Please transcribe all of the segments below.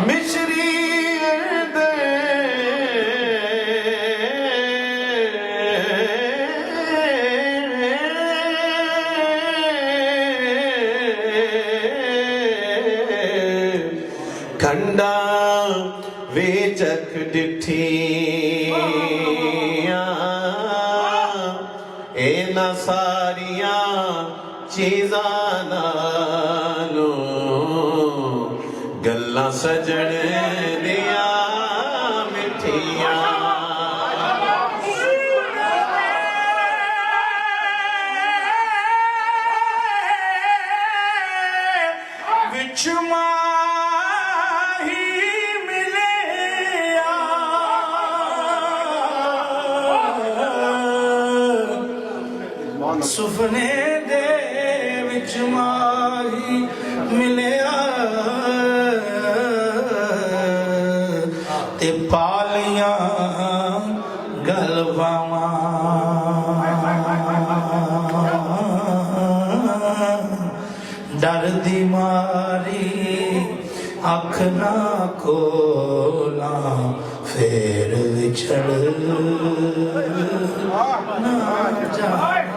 मिश्री खंडा वेचक डिठिया इना सारिया चीज़ां नालों गल्लां सजण दिया मिठिया विच सुपने दे विच माही मिलिया ते पालियां गलबावां डर दी मारी अख ना खोला फेर विछड़ ना जा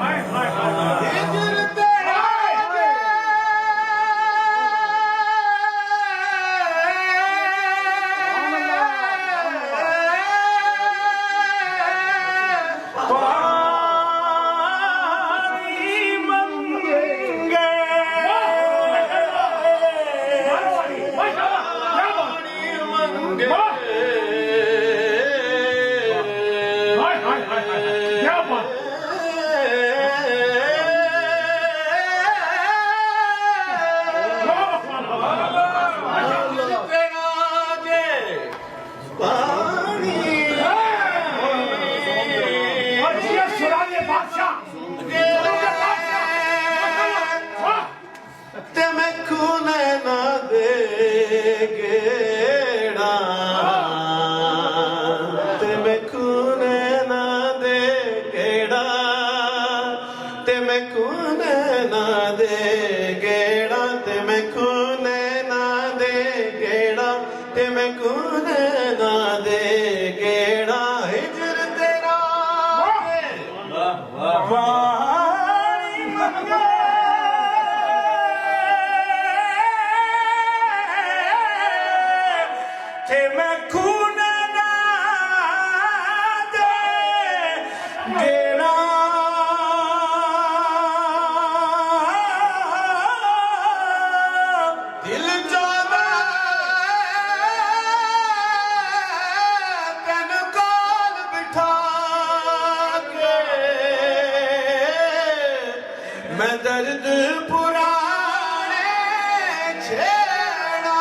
दर्द पुराने छेड़ा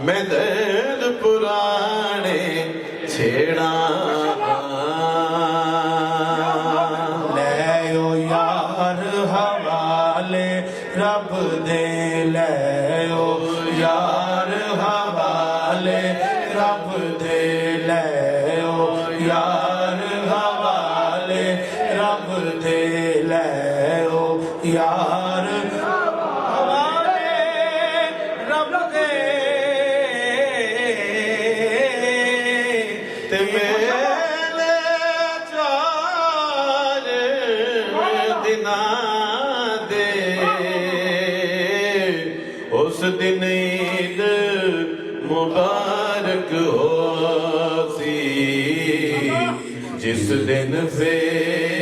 मैं दर्द पुराने छेड़ा ले ओ यार हवाले रब दे ले ओ यार हवाले रब दे ले ओ यार रब दे ले ओ यार हवाले रब दे ते मेले चार दिनां दे उस दिन ईद मुबारक हो सी जिस दिन फिर